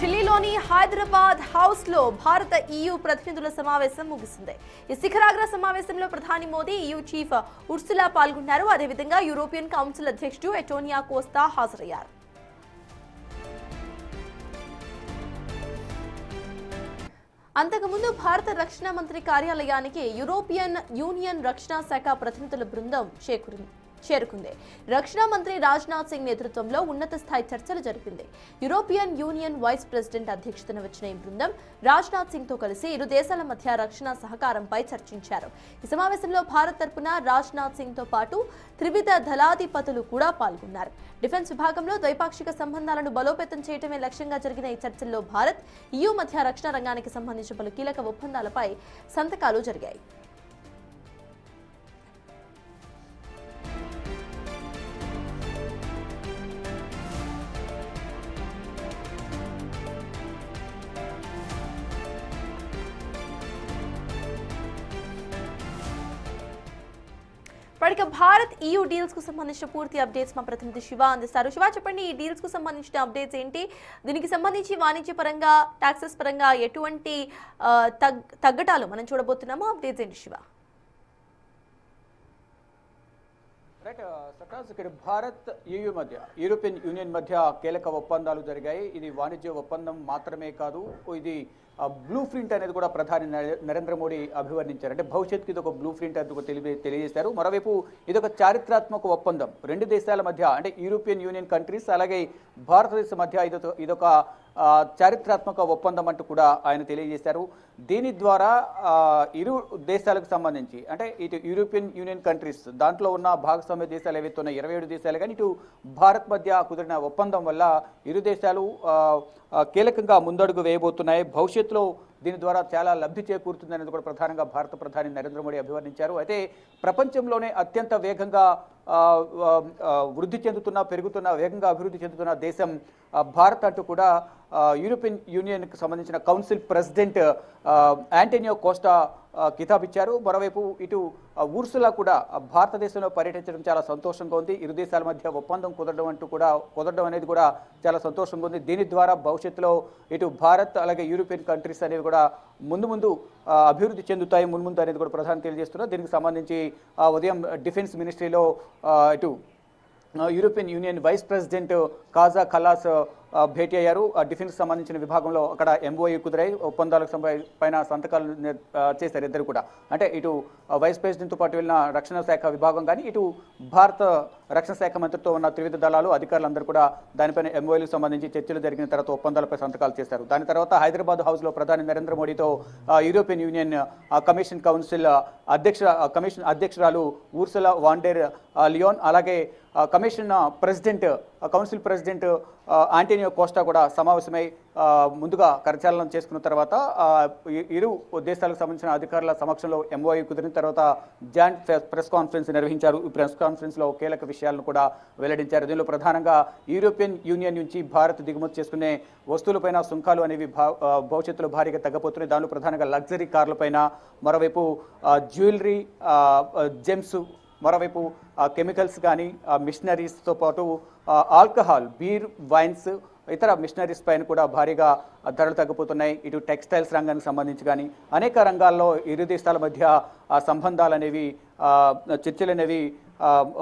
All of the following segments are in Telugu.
ఢిల్లీలోని హైదరాబాద్ హౌస్ లో భారత EU ప్రతినిధుల సమావేశం ముగిసింది. ఈ శిఖరాగ్ర సమావేశంలో ప్రధాని మోదీ, EU చీఫ్ ఉర్సులా పాల్గొన్నారు. అదేవిధంగా యూరోపియన్ కౌన్సిల్ అధ్యక్షుడు ఎటోనియో కోస్టా హాజరయ్యారు. అంతకుముందు భారత రక్షణ మంత్రి కార్యాలయానికి యూరోపియన్ యూనియన్ రక్షణ శాఖ ప్రతినిధుల బృందం చేరుకుంది. రక్షణ మంత్రి రాజ్నాథ్ సింగ్ నేతృత్వంలో ఉన్నత స్థాయి చర్చలు జరిపింది. యూరోపియన్ యూనియన్ వైస్ ప్రెసిడెంట్ అధ్యక్షతన వచ్చిన ఈ బృందం రాజ్నాథ్ సింగ్ తో కలిసి ఇరు దేశాల మధ్య రక్షణ సహకారంపై చర్చించారు. ఈ సమావేశంలో భారత్ తరపున రాజ్నాథ్ సింగ్ తో పాటు త్రివిధ దళాధిపతులు కూడా పాల్గొన్నారు. డిఫెన్స్ విభాగంలో ద్వైపాక్షిక సంబంధాలను బలోపేతం చేయడమే లక్ష్యంగా జరిగిన ఈ చర్చల్లో భారత్, EU మధ్య రక్షణ రంగానికి సంబంధించిన పలు కీలక ఒప్పందాలపై సంతకాలు జరిగాయి. ఇక భారత్ EU డీల్స్ కు సంబంధించిన పూర్తి అప్డేట్స్ మా ప్రతినిధి శివ అందిస్తారు. శివ, చెప్పండి, ఈ డీల్స్ కు సంబంధించిన అప్డేట్స్ ఏంటి? దీనికి సంబంధించి వాణిజ్య పరంగా, టాక్సెస్ పరంగా ఎటువంటి తగ్గటాలు మనం చూడబోతున్నామో అప్డేట్స్ ఏంటి శివ? రైట్ సకాజ్, ఇక్కడ భారత్ EU మధ్య, యూరోపియన్ యూనియన్ మధ్య కీలక ఒప్పందాలు జరిగాయి. ఇది వాణిజ్య ఒప్పందం మాత్రమే కాదు, ఇది బ్లూ ప్రింట్ అనేది కూడా ప్రధాని నరేంద్ర మోడీ అభివర్ణించారు. అంటే భవిష్యత్తుకి ఇది ఒక బ్లూ ప్రింట్ అనేది తెలియజేశారు. మరోవైపు ఇది ఒక చారిత్రాత్మక ఒప్పందం రెండు దేశాల మధ్య, అంటే యూరోపియన్ యూనియన్ కంట్రీస్ అలాగే భారతదేశం మధ్య ఇదొక చారిత్రాత్మక ఒప్పందం అంటూ కూడా ఆయన తెలియజేశారు. దీని ద్వారా ఇరు దేశాలకు సంబంధించి, అంటే ఇటు యూరోపియన్ యూనియన్ కంట్రీస్ దాంట్లో ఉన్న భాగస్వామ్య దేశాలు ఏవైతే ఉన్న 27 దేశాలు కానీ ఇటు భారత్ మధ్య కుదిరిన ఒప్పందం వల్ల ఇరు దేశాలు కీలకంగా ముందడుగు వేయబోతున్నాయి. భవిష్యత్తులో దీని ద్వారా చాలా లబ్ధి చేకూరుతుందనేది కూడా ప్రధానంగా భారత ప్రధాని నరేంద్ర మోడీ అభివర్ణించారు. అయితే ప్రపంచంలోనే అత్యంత వేగంగా వేగంగా అభివృద్ధి చెందుతున్న దేశం భారత్ అంటూ కూడా యూరోపియన్ యూనియన్కి సంబంధించిన కౌన్సిల్ ప్రెసిడెంట్ యాంటోనియో కోస్టా కితాబిచ్చారు. మరోవైపు ఇటు ఉర్సులా కూడా భారతదేశంలో పర్యటించడం చాలా సంతోషంగా ఉంది. ఇరు దేశాల మధ్య ఒప్పందం కుదరడం అనేది కూడా చాలా సంతోషంగా ఉంది. దీని ద్వారా భవిష్యత్తులో ఇటు భారత్ అలాగే యూరోపియన్ కంట్రీస్ అనేవి కూడా ముందు అభివృద్ధి చెందుతాయి ముందు అనేది కూడా ప్రధాని తెలియజేస్తున్నారు. దీనికి సంబంధించి ఉదయం డిఫెన్స్ మినిస్ట్రీలో ఇటు యూరోపియన్ యూనియన్ వైస్ ప్రెసిడెంట్ కాజా కలాస్ భేటీ అయ్యారు. డిఫెన్స్ సంబంధించిన విభాగంలో అక్కడ MOU కుదిరాయి. ఒప్పందాలకు పైన సంతకాలు చేశారు ఇద్దరు కూడా. అంటే ఇటు వైస్ ప్రెసిడెంట్తో పాటు వెళ్ళిన రక్షణ శాఖ విభాగం కానీ ఇటు భారత రక్షణ శాఖ మంత్రితో ఉన్న త్రివిధ దళాలు అధికారులందరూ కూడా దానిపైన MOUలకు సంబంధించి చర్చలు జరిగిన తర్వాత ఒప్పందాలపై సంతకాలు చేశారు. దాని తర్వాత హైదరాబాద్ హౌస్లో ప్రధాని నరేంద్ర మోడీతో యూరోపియన్ యూనియన్ కమిషన్ అధ్యక్షురాలు ఉర్సులా వాన్ డెర్ లియోన్ అలాగే కౌన్సిల్ ప్రెసిడెంట్ యాంటోనియో కోస్టా కూడా సమావేశమై ముందుగా కరచాలనం చేసుకున్న తర్వాత ఇరు దేశాలకు సంబంధించిన అధికారుల సమక్షంలో MOU కుదిరిన తర్వాత జాయింట్ ప్రెస్ కాన్ఫరెన్స్ నిర్వహించారు. ఈ ప్రెస్ కాన్ఫరెన్స్లో కీలక విషయాలను కూడా వెల్లడించారు. దీనిలో ప్రధానంగా యూరోపియన్ యూనియన్ నుంచి భారత్ దిగుమతి చేసుకునే వస్తువులపైన సుంకాలు అనేవి భవిష్యత్తులో భారీగా తగ్గబోతున్నాయి. దానిలో ప్రధానంగా లగ్జరీ కార్లపైన, మరోవైపు జ్యువెలరీ, జెమ్స్, మరోవైపు కెమికల్స్ కానీ మిషనరీస్తో పాటు ఆల్కహాల్, బీర్, వైన్స్, ఇతర మిషనరీస్ పైన కూడా భారీగా ధరలు తగ్గిపోతున్నాయి. ఇటు టెక్స్టైల్స్ రంగానికి సంబంధించి కానీ అనేక రంగాల్లో ఇరు దేశాల మధ్య సంబంధాలు అనేవి, చర్చలు అనేవి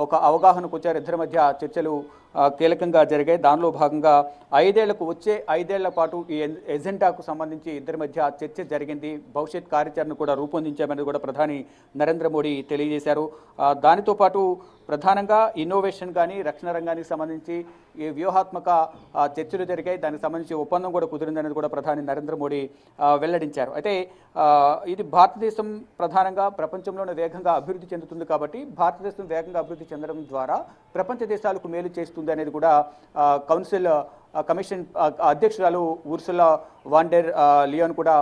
ఒక అవగాహనకు వచ్చారు. ఇద్దరి మధ్య చర్చలు కీలకంగా జరిగాయి. దానిలో భాగంగా వచ్చే 5 ఏళ్ల పాటు ఈ ఎజెండాకు సంబంధించి ఇద్దరి మధ్య చర్చ జరిగింది. భవిష్యత్ కార్యాచరణ కూడా రూపొందించామని కూడా ప్రధాని నరేంద్ర మోడీ తెలియజేశారు. దానితో పాటు ప్రధానంగా ఇన్నోవేషన్ కానీ రక్షణ రంగానికి సంబంధించి ఈ వ్యూహాత్మక చర్చలు జరిగాయి. దానికి సంబంధించి ఒప్పందం కూడా కుదిరిందనేది కూడా ప్రధాని నరేంద్ర మోడీ వెల్లడించారు. అయితే ఇది భారతదేశం ప్రధానంగా ప్రపంచంలోనే వేగంగా అభివృద్ధి చెందుతుంది కాబట్టి భారతదేశం వేగంగా అభివృద్ధి చెందడం ద్వారా ప్రపంచ దేశాలకు మేలు చేస్తుంది అనేది కూడా కమిషన్ అధ్యక్షురాలు ఉర్సులా వాన్ డెర్ లియోన్ కూడా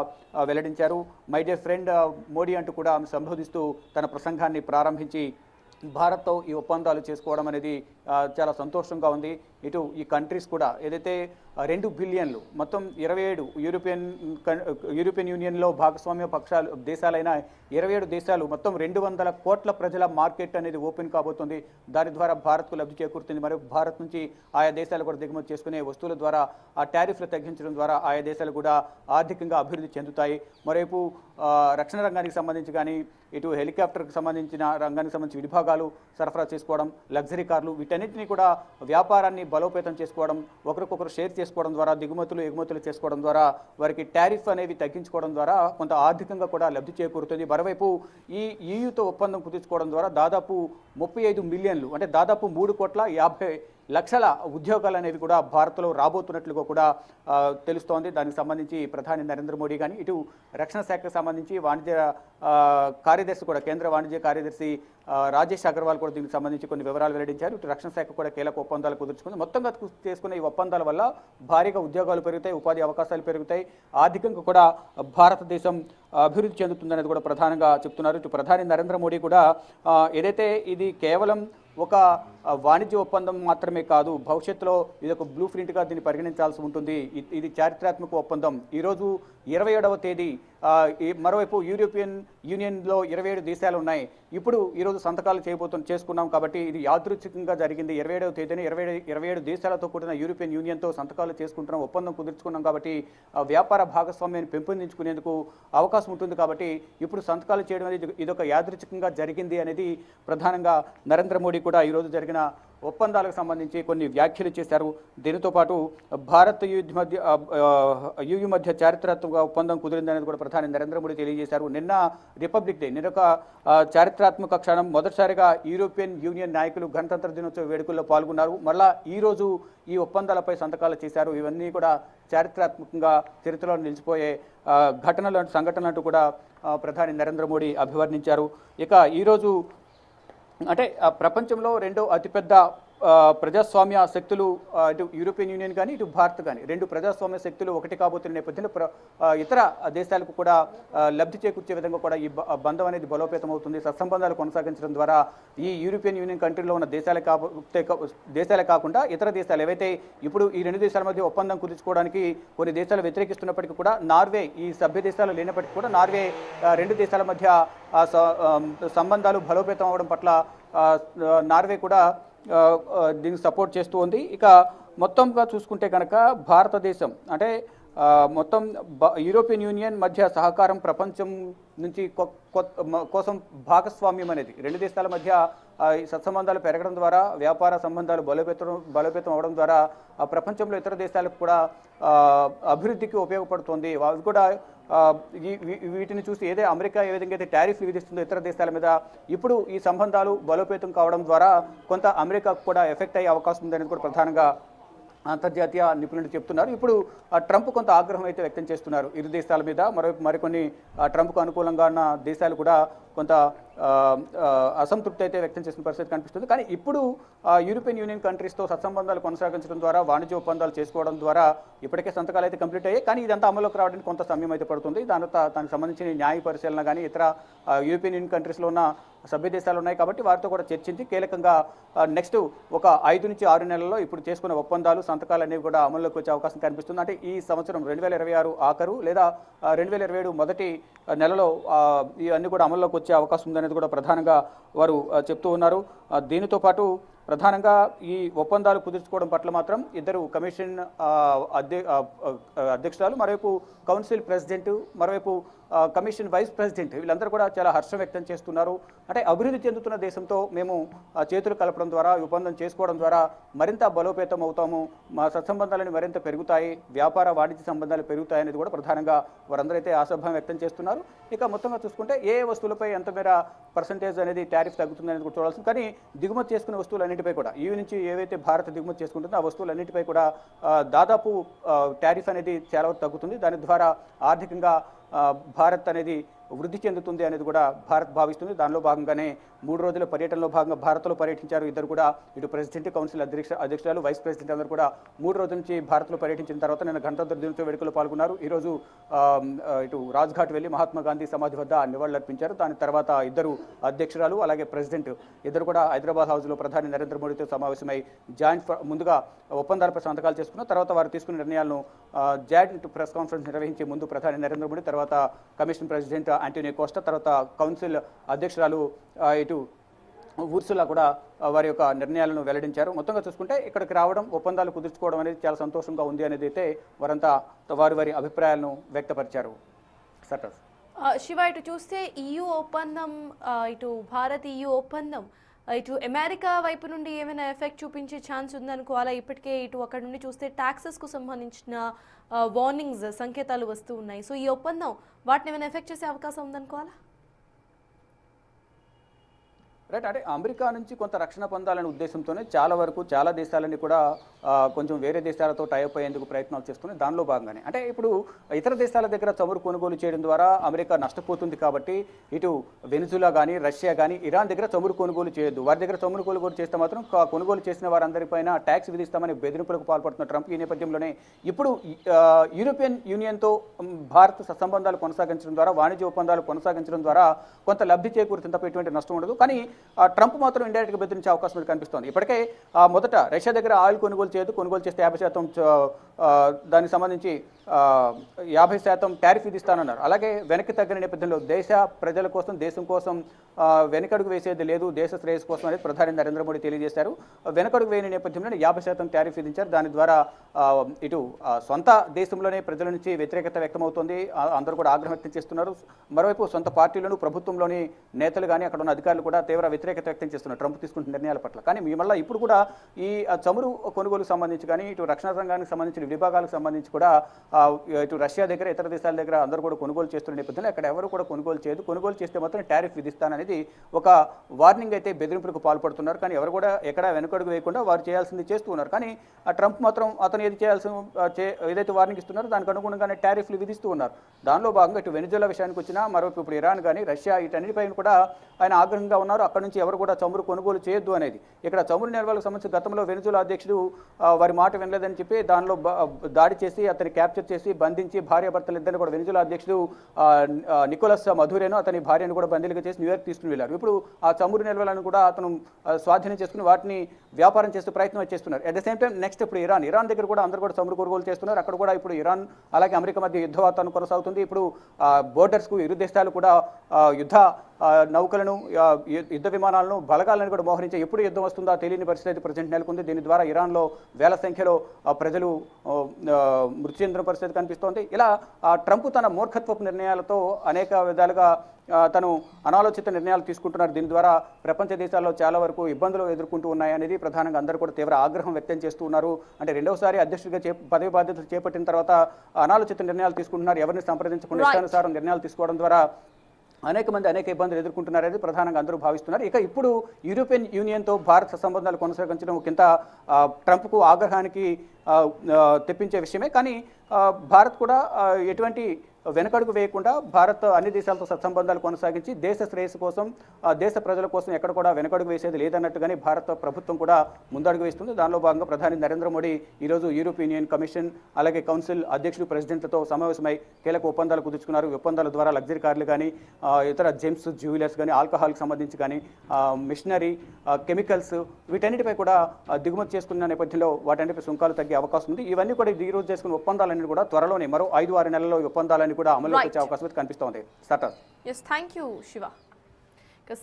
వెల్లడించారు. మై డియర్ ఫ్రెండ్ మోడీ అంటూ కూడా ఆమె సంబోధిస్తూ తన ప్రసంగాన్ని ప్రారంభించి భారత్తో ఈ ఒప్పందాలు చేసుకోవడం అనేది చాలా సంతోషంగా ఉంది. ఇటు ఈ కంట్రీస్ కూడా ఏదైతే 2 బిలియన్లు మొత్తం 27 యూరోపియన్ యూనియన్లో భాగస్వామ్య దేశాలైన 27 దేశాలు మొత్తం 200 కోట్ల ప్రజల మార్కెట్ అనేది ఓపెన్ కాబోతుంది. దాని ద్వారా భారత్కు లబ్ధి చేకూరుతుంది. మరియు భారత్ నుంచి ఆయా దేశాలు కూడా దిగుమతి చేసుకునే వస్తువుల ద్వారా ఆ టారిఫ్లు తగ్గించడం ద్వారా ఆయా దేశాలు కూడా ఆర్థికంగా అభివృద్ధి చెందుతాయి. మరోవైపు రక్షణ రంగానికి సంబంధించి కానీ ఇటు హెలికాప్టర్కి సంబంధించిన రంగానికి సంబంధించి విడిభాగాలు సరఫరా చేసుకోవడం, లగ్జరీ కార్లు, వీటన్నిటిని కూడా వ్యాపారాన్ని బలోపేతం చేసుకోవడం, ఒకరికొకరు షేర్ చేసుకోవడం ద్వారా దిగుమతులు ఎగుమతులు చేసుకోవడం ద్వారా వారికి టారిఫ్ అనేవి తగ్గించుకోవడం ద్వారా కొంత ఆర్థికంగా కూడా లబ్ధి చేకూరుతుంది. మరోవైపు ఈ ఈయూతో ఒప్పందం కుదుర్చుకోవడం ద్వారా దాదాపు 35 మిలియన్లు అంటే దాదాపు 3,50,00,000 ఉద్యోగాలు అనేవి కూడా భారత్లో రాబోతున్నట్లుగా కూడా తెలుస్తోంది. దానికి సంబంధించి ప్రధాని నరేంద్ర మోడీ కానీ ఇటు రక్షణ శాఖకు సంబంధించి వాణిజ్య కార్యదర్శి కూడా కేంద్ర వాణిజ్య కార్యదర్శి రాజేష్ అగర్వాల్ కూడా దీనికి సంబంధించి కొన్ని వివరాలు వెల్లడించారు. ఇటు రక్షణ శాఖ కూడా కీలక ఒప్పందాలు కుదుర్చుకుంది. మొత్తంగా చేసుకున్న ఈ ఒప్పందాల వల్ల భారీగా ఉద్యోగాలు పెరుగుతాయి, ఉపాధి అవకాశాలు పెరుగుతాయి, ఆర్థికంగా కూడా భారతదేశం అభివృద్ధి చెందుతుందనేది కూడా ప్రధానంగా చెప్తున్నారు. ఇటు ప్రధాని నరేంద్ర మోడీ కూడా ఏదైతే ఇది కేవలం ఒక వాణిజ్య ఒప్పందం మాత్రమే కాదు, భవిష్యత్తులో ఇది ఒక బ్లూ ప్రింట్గా దీన్ని పరిగణించాల్సి ఉంటుంది. ఇది చారిత్రాత్మక ఒప్పందం. ఈరోజు 27వ తేదీ మరోవైపు యూరోపియన్ యూనియన్లో 27 దేశాలు ఉన్నాయి. ఇప్పుడు ఈరోజు సంతకాలు చేసుకున్నాం కాబట్టి ఇది యాదృచ్ఛికంగా జరిగింది. 27వ తేదీన 27 దేశాలతో కూడిన యూరోపియన్ యూనియన్తో సంతకాలు చేసుకుంటున్నాం, ఒప్పందం కుదుర్చుకున్నాం. కాబట్టి వ్యాపార భాగస్వామ్యాన్ని పెంపొందించుకునేందుకు అవకాశం ఉంటుంది. కాబట్టి ఇప్పుడు సంతకాలు చేయడం అనేది ఇదొక యాదృచ్ఛికంగా జరిగింది అనేది ప్రధానంగా నరేంద్ర మోడీ కూడా ఈరోజు జరిగిన ఒప్పందాలకు సంబంధించి కొన్ని వ్యాఖ్యలు చేశారు. దీనితో పాటు భారత్ యూయూ మధ్య చారిత్రాత్మక ఒప్పందం కుదిరిందనేది కూడా ప్రధాని నరేంద్ర మోడీ తెలియజేశారు. నిన్న రిపబ్లిక్ డే, నిన్న ఒక చారిత్రాత్మక క్షణం. మొదటిసారిగా యూరోపియన్ యూనియన్ నాయకులు గణతంత్ర దినోత్సవ వేడుకల్లో పాల్గొన్నారు. మళ్ళా ఈరోజు ఈ ఒప్పందాలపై సంతకాలు చేశారు. ఇవన్నీ కూడా చారిత్రాత్మకంగా చరిత్రలో నిలిచిపోయే సంఘటనలు కూడా ప్రధాని నరేంద్ర మోడీ అభివర్ణించారు. ఇక ఈరోజు అంటే ప్రపంచంలో రెండో అతిపెద్ద ప్రజాస్వామ్య శక్తులు ఇటు యూరోపియన్ యూనియన్ కానీ ఇటు భారత్ కానీ రెండు ప్రజాస్వామ్య శక్తులు ఒకటి కాబోతున్న నేపథ్యంలో ఇతర దేశాలకు కూడా లబ్ధి చేకూర్చే విధంగా కూడా ఈ బంధం అనేది బలోపేతం అవుతుంది. సత్సంబంధాలు కొనసాగించడం ద్వారా ఈ యూరోపియన్ యూనియన్ కంట్రీలో ఉన్న దేశాలే కాకుండా ఇతర దేశాలు ఏవైతే ఇప్పుడు ఈ రెండు దేశాల మధ్య ఒప్పందం కుదుర్చుకోవడానికి కొన్ని దేశాలు వ్యతిరేకిస్తున్నప్పటికీ కూడా నార్వే ఈ సభ్య దేశాలు లేనప్పటికీ కూడా నార్వే రెండు దేశాల మధ్య సంబంధాలు బలోపేతం అవడం పట్ల నార్వే కూడా దీనికి సపోర్ట్ చేస్తూ ఉంది. ఇక మొత్తంగా చూసుకుంటే కనుక భారతదేశం అంటే మొత్తం యూరోపియన్ యూనియన్ మధ్య సహకారం ప్రపంచం నుంచి కోసం భాగస్వామ్యం అనేది రెండు దేశాల మధ్య సత్సంబంధాలు పెరగడం ద్వారా వ్యాపార సంబంధాలు బలోపేతం అవడం ద్వారా ప్రపంచంలో ఇతర దేశాలకు కూడా అభివృద్ధికి ఉపయోగపడుతుంది. అవి కూడా వీటిని చూసి అమెరికా ఏ విధంగా అయితే టారిఫ్లు విధిస్తుందో ఇతర దేశాల మీద ఇప్పుడు ఈ సంబంధాలు బలోపేతం కావడం ద్వారా కొంత అమెరికాకు కూడా ఎఫెక్ట్ అయ్యే అవకాశం ఉందనేది కూడా ప్రధానంగా అంతర్జాతీయ నిపుణులు చెప్తున్నారు. ఇప్పుడు ట్రంప్ కొంత ఆగ్రహం అయితే వ్యక్తం చేస్తున్నారు ఇరు దేశాల మీద. మరికొన్ని ట్రంప్కు అనుకూలంగా ఉన్న దేశాలు కూడా కొంత అసంతృప్తి అయితే వ్యక్తం చేసిన పరిస్థితి కనిపిస్తుంది. కానీ ఇప్పుడు యూరోపియన్ యూనియన్ కంట్రీస్తో సత్సంబంధాలు కొనసాగించడం ద్వారా వాణిజ్య ఒప్పందాలు చేసుకోవడం ద్వారా ఇప్పటికే సంతకాలు అయితే కంప్లీట్ అయ్యాయి. కానీ ఇదంతా అమలులోకి రావడానికి కొంత సమయం అయితే పడుతుంది. దానికి సంబంధించిన న్యాయ పరిశీలన కానీ ఇతర యూరోపియన్ యూనియన్ కంట్రీస్లో ఉన్న సభ్య దేశాలు ఉన్నాయి కాబట్టి వారితో కూడా చర్చించి కీలకంగా నెక్స్ట్ ఒక 5 నుంచి 6 నెలల్లో ఇప్పుడు చేసుకున్న ఒప్పందాలు సంతకాలు అనేవి కూడా అమల్లోకి వచ్చే అవకాశం కనిపిస్తుంది. అంటే ఈ సంవత్సరం 2026 ఆఖరు లేదా 2027 మొదటి నెలలో ఇవన్నీ కూడా అమల్లోకి వచ్చే అవకాశం ఉందనేది కూడా ప్రధానంగా వారు చెప్తూ ఉన్నారు. దీనితో పాటు ప్రధానంగా ఈ ఒప్పందాలు కుదుర్చుకోవడం పట్ల మాత్రం ఇద్దరు కమిషన్ అధ్యక్షురాలు, మరోవైపు కౌన్సిల్ ప్రెసిడెంట్, మరోవైపు కమిషన్ వైస్ ప్రెసిడెంట్ వీళ్ళందరూ కూడా చాలా హర్షం వ్యక్తం చేస్తున్నారు. అంటే అభివృద్ధి చెందుతున్న దేశంతో మేము చేతులు కలపడం ద్వారా ఒప్పందం చేసుకోవడం ద్వారా మరింత బలోపేతం అవుతాము, మా సత్సంబంధాలను మరింత పెరుగుతాయి, వ్యాపార వాణిజ్య సంబంధాలు పెరుగుతాయి అనేది కూడా ప్రధానంగా వారందరూ అయితే ఆశాభావం వ్యక్తం చేస్తున్నారు. ఇక మొత్తంగా చూసుకుంటే ఏ వస్తువులపై ఎంత మేర పర్సంటేజ్ అనేది టారిఫ్ తగ్గుతుంది అనేది కూడా చూడాల్సింది. కానీ దిగుమతి చేసుకునే వస్తువులన్నింటిపై కూడా ఈ నుంచి ఏవైతే భారత్ దిగుమతి చేసుకుంటుందో ఆ వస్తువులన్నింటిపై కూడా దాదాపు టారిఫ్ అనేది చాలా తగ్గుతుంది. దాని ద్వారా ఆర్థికంగా భారత్ అనేది వృద్ధి చెందుతుంది అనేది కూడా భారత్ భావిస్తుంది. దానిలో భాగంగానే 3 రోజుల పర్యటనలో భాగంగా భారత్లో పర్యటించారు ఇద్దరు కూడా. ఇటు ప్రెసిడెంట్ కౌన్సిల్ అధ్యక్షురాలు వైస్ ప్రెసిడెంట్ అందరూ కూడా 3 రోజుల నుంచి భారత్లో పర్యటించిన తర్వాత నిన్న గణతంత్ర దినోత్సవ వేడుకల్లో పాల్గొన్నారు. ఈరోజు ఇటు రాజ్ఘాట్ వెళ్లి మహాత్మా గాంధీ సమాధి వద్ద నివాళులర్పించారు. దాని తర్వాత ఇద్దరు అధ్యక్షురాలు అలాగే ప్రెసిడెంట్ ఇద్దరు కూడా హైదరాబాద్ హౌస్లో ప్రధాని నరేంద్ర మోడీతో సమావేశమై ముందుగా ఒప్పందాలపై సంతకాలు చేసుకున్న తర్వాత వారు తీసుకున్న నిర్ణయాలను జాయింట్ ప్రెస్ కాన్ఫరెన్స్ నిర్వహించే ముందు ప్రధాని నరేంద్ర మోడీ, తర్వాత కమిషన్ ప్రెసిడెంట్ ఆంటోనియో కోస్టా, తర్వాత కౌన్సిల్ అధ్యక్షురాలు ఇటు ఉర్సులా కూడా వారి యొక్క నిర్ణయాలను వెల్లడించారు. మొత్తంగా చూసుకుంటే ఇక్కడికి రావడం, ఒప్పందాలు కుదుర్చుకోవడం అనేది చాలా సంతోషంగా ఉంది అనేది అయితే వారంతా వారి అభిప్రాయాలను వ్యక్తపరిచారు. సటస్ శివ, ఇటు చూస్తే EU ఒప్పందం, ఇటు భారత్ EU ఒప్పందం ఇటు అమెరికా వైపు నుండి ఏమైనా ఎఫెక్ట్ చూపించే ఛాన్స్ ఉందనుకోవాలా? ఇప్పటికే ఇటు అక్కడ నుండి చూస్తే ట్యాక్సెస్కు సంబంధించిన వార్నింగ్స్ సంకేతాలు వస్తూ ఉన్నాయి. సో ఈ ఒప్పందం వాటిని ఏమైనా ఎఫెక్ట్ చేసే అవకాశం ఉందనుకోవాలా? రైట్, అంటే అమెరికా నుంచి కొంత రక్షణ పొందాలనే ఉద్దేశంతోనే చాలా దేశాలన్నీ కూడా కొంచెం వేరే దేశాలతో టైఅప్ అయ్యేందుకు ప్రయత్నాలు చేస్తున్నాయి. దానిలో భాగంగానే అంటే ఇప్పుడు ఇతర దేశాల దగ్గర చమురు కొనుగోలు చేయడం ద్వారా అమెరికా నష్టపోతుంది కాబట్టి ఇటు వెనిజులా కానీ, రష్యా కానీ, ఇరాన్ దగ్గర చమురు కొనుగోలు చేయొద్దు, వారి దగ్గర చమురు కొనుగోలు చేస్తే మాత్రం కొనుగోలు చేసిన వారందరిపైన ట్యాక్స్ విధిస్తామని బెదిరింపులకు పాల్పడుతున్న ట్రంప్ ఈ నేపథ్యంలోనే ఇప్పుడు యూరోపియన్ యూనియన్తో భారత్ సత్సంబంధాలు కొనసాగించడం ద్వారా, వాణిజ్య ఒప్పందాలు కొనసాగించడం ద్వారా కొంత లబ్ధి చేకూరుతుంది తప్ప ఎటువంటి నష్టం ఉండదు. కానీ ట్రంప్ మాత్రం ఇండైరెక్ట్గా బెదిరించే అవకాశం కనిపిస్తోంది. ఇప్పటికే మొదట రష్యా దగ్గర ఆయిల్ కొనుగోలు చేయదు, కొనుగోలు చేస్తే 50% దానికి సంబంధించి 50% టారిఫ్ విధిస్తానన్నారు. అలాగే వెనక్కి తగ్గిన నేపథ్యంలో దేశ ప్రజల కోసం, దేశం కోసం వెనకడుగు వేసేది లేదు, దేశ శ్రేయస్ కోసం అనేది ప్రధాని నరేంద్ర మోడీ తెలియజేశారు. వెనకడుగు వేయని నేపథ్యంలో 50% టారిఫ్ విధించారు. దాని ద్వారా ఇటు సొంత దేశంలోనే ప్రజల నుంచి వ్యతిరేకత వ్యక్తమవుతోంది, అందరూ కూడా ఆగ్రహం వ్యక్తం చేస్తున్నారు. మరోవైపు సొంత పార్టీలోను, ప్రభుత్వంలోని నేతలు కానీ, అక్కడ ఉన్న అధికారులు కూడా తీవ్ర వ్యతిరేకత వ్యక్తం చేస్తున్నారు ట్రంప్ తీసుకుంటున్న నిర్ణయాల పట్ల. కానీ మళ్ళీ ఇప్పుడు కూడా ఈ చమురు కొనుగోలుకు సంబంధించి కానీ, ఇటు రక్షణ రంగానికి సంబంధించిన విభాగాలకు సంబంధించి కూడా ఇటు రష్యా దగ్గర, ఇతర దేశాల దగ్గర అందరూ కూడా కొనుగోలు చేస్తున్న నేపథ్యంలో అక్కడ ఎవరు కూడా కొనుగోలు చేయదు, కొనుగోలు చేస్తే మాత్రం టారిఫ్ విధిస్తాననేది ఒక వార్నింగ్ అయితే బెదిరింపులకు పాల్పడుతున్నారు. కానీ ఎవరు కూడా ఎక్కడ వెనకడుగు వేయకుండా వారు చేయాల్సింది చేస్తూ ఉన్నారు. కానీ ఆ ట్రంప్ మాత్రం అతను ఏదైతే వార్నింగ్ ఇస్తున్నారో దానికి అనుగుణంగానే టారిఫ్లు విధిస్తూ ఉన్నారు. దానిలో భాగంగా ఇటు వెనిజులా విషయానికి వచ్చినా, మరోవైపు ఇప్పుడు ఇరాన్ కానీ, రష్యా, వీటన్నిటిపైన కూడా ఆయన ఆగ్రహంగా ఉన్నారు. అక్కడ నుంచి ఎవరు కూడా చమురు కొనుగోలు చేయొద్దు అనేది. ఇక్కడ చమురు నిల్వలకు సంబంధించి గతంలో వెనిజులా అధ్యక్షుడు వారి మాట వినలేదని చెప్పి దానిలో దాడి చేసి అతన్ని క్యాప్చర్ చేసి బంధించి భార్యాభర్తలు ఇద్దరిని కూడా వెనిజులా అధ్యక్షుడు నికోలస్ మధురేను అతని భార్యను కూడా బందీలుగా చేసి న్యూయార్క్ తీసుకుని వెళ్ళారు. ఇప్పుడు ఆ చమురు నిల్వలను కూడా అతను స్వాధీనం చేసుకుని వాటిని వ్యాపారం చేస్తూ ప్రయత్నం చేస్తున్నారు. At the same time next ఇప్పుడు ఇరాన్ దగ్గర కూడా అందరూ కూడా చమురు కొనుగోలు చేస్తున్నారు. అక్కడ కూడా ఇప్పుడు ఇరాన్ అలాగే అమెరికా మధ్య యుద్ధ వాతావరణం కొనసాగుతుంది. ఇప్పుడు బోర్డర్స్కు ఇరు దేశాలు కూడా యుద్ధ నౌకలను, యుద్ధ విమానాలను, బలగాలను కూడా మోహరించే ఎప్పుడు యుద్ధం వస్తుందో తెలియని పరిస్థితి అయితే ప్రజెంట్ నెలకొంది. దీని ద్వారా ఇరాన్లో వేల సంఖ్యలో ప్రజలు మృతి చెందిన పరిస్థితి కనిపిస్తోంది. ఇలా ట్రంప్ తన మూర్ఖత్వపు నిర్ణయాలతో అనేక విధాలుగా తను అనాలోచిత నిర్ణయాలు తీసుకుంటున్నారు. దీని ద్వారా ప్రపంచ దేశాల్లో చాలా వరకు ఇబ్బందులు ఎదుర్కొంటూ ఉన్నాయనేది ప్రధానంగా అందరూ కూడా తీవ్ర ఆగ్రహం వ్యక్తం చేస్తూ ఉన్నారు. అంటే రెండవసారి అధ్యక్షుడిగా పదవి బాధ్యతలు చేపట్టిన తర్వాత అనాలోచిత నిర్ణయాలు తీసుకుంటున్నారు. ఎవరిని సంప్రదించకుండా ఇష్టానుసారం నిర్ణయాలు తీసుకోవడం ద్వారా అనేక మంది అనేక ఇబ్బందులు ఎదుర్కొంటున్నారనేది ప్రధానంగా అందరూ భావిస్తున్నారు. ఇక ఇప్పుడు యూరోపియన్ యూనియన్తో భారత సంబంధాలు కొనసాగించడం కింద ట్రంప్కు ఆగ్రహానికి తెప్పించే విషయమే. కానీ భారత్ కూడా ఎటువంటి వెనకడుగు వేయకుండా భారత్ అన్ని దేశాలతో సత్సంబంధాలు కొనసాగించి దేశ శ్రేయస్సు కోసం, దేశ ప్రజల కోసం ఎక్కడ కూడా వెనకడుగు వేసేది లేదన్నట్టుగానే భారత ప్రభుత్వం కూడా ముందడుగు వేస్తుంది. దానిలో భాగంగా ప్రధాని నరేంద్ర మోడీ ఈరోజు యూరోపియన్ యూనియన్ కమిషన్ అలాగే కౌన్సిల్ అధ్యక్షుడు, ప్రెసిడెంట్లతో సమావేశమై కీలక ఒప్పందాలు కుదుర్చుకున్నారు. ఒప్పందాల ద్వారా లగ్జరీ కార్లు కానీ, ఇతర జెమ్స్ జ్యువెలర్స్ కానీ, ఆల్కహాల్కి సంబంధించి కానీ, మిషనరీ, కెమికల్స్ వీటన్నిటిపై కూడా దిగుమతి చేసుకున్న నేపథ్యంలో వాటన్నిటిపై సుంకాలు తగ్గే అవకాశం ఉంది. ఇవన్నీ కూడా ఈ రోజు చేసుకున్న ఒప్పందాలన్నీ కూడా త్వరలోనే మరో 5-6 నెలల్లో ఈ ఒప్పందాలన్నీ కూడా అమలులోకి వచ్చే అవకాశం కనిపిస్తోంది. Thank you Shiva.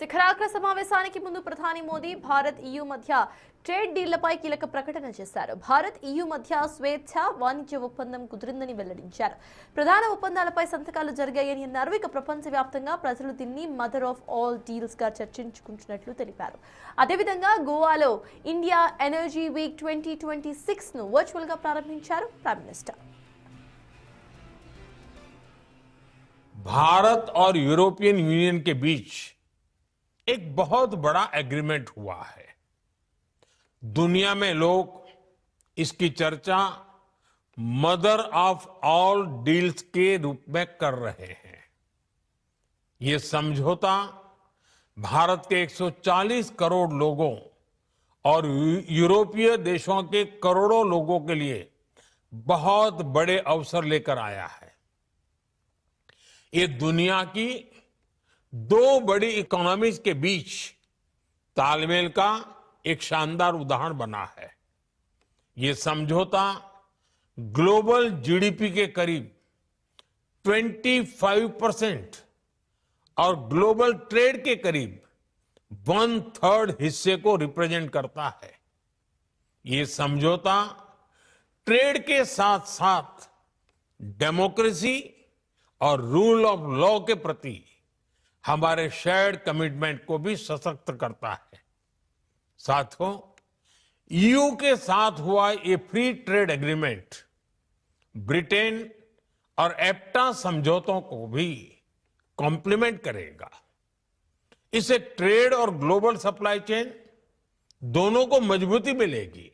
శిఖరాగ్ర సమావేశానికి ముందు ప్రధాని మోదీ భారత్ EU మధ్య ట్రేడ్ డీళ్లపై కీలక ప్రకటన చేశారు. భారత్ EU మధ్య స్వేచ్ఛ వాణిజ్య ఒప్పందం కుదిరిందని వెల్లడించారు. ప్రధాన ఒప్పందాలపై సంతకాలు జరిగాయని అన్నారు. ఇక ప్రపంచవ్యాప్తంగా ప్రజలు దీన్ని మదర్ ఆఫ్ ఆల్ డీల్స్ గా చర్చించుకుంటున్నట్లు తెలిపారు. అదేవిధంగా గోవాలో ఇండియా ఎనర్జీ వీక్ 2026 ను వర్చువల్ గా ప్రారంభించారు ప్రైమ్ మినిస్టర్. भारत और यूरोपियन यूनियन के बीच एक बहुत बड़ा एग्रीमेंट हुआ है. दुनिया में लोग इसकी चर्चा मदर ऑफ ऑल डील्स के रूप में कर रहे हैं. ये समझौता भारत के 140 करोड़ लोगों और यूरोपीय देशों के करोड़ों लोगों के लिए बहुत बड़े अवसर लेकर आया है। ये दुनिया की दो बड़ी इकोनॉमीज के बीच तालमेल का एक शानदार उदाहरण बना है। ये समझौता ग्लोबल जीडीपी के करीब 25% और ग्लोबल ट्रेड के करीब 1/3 हिस्से को रिप्रेजेंट करता है। ये समझौता ट्रेड के साथ साथ डेमोक्रेसी और रूल ऑफ लॉ के प्रति हमारे शेयर्ड कमिटमेंट को भी सशक्त करता है। साथियों, ईयू के साथ हुआ ये फ्री ट्रेड एग्रीमेंट ब्रिटेन और एप्टा समझौतों को भी कॉम्प्लीमेंट करेगा। इससे ट्रेड और ग्लोबल सप्लाई चेन दोनों को मजबूती मिलेगी।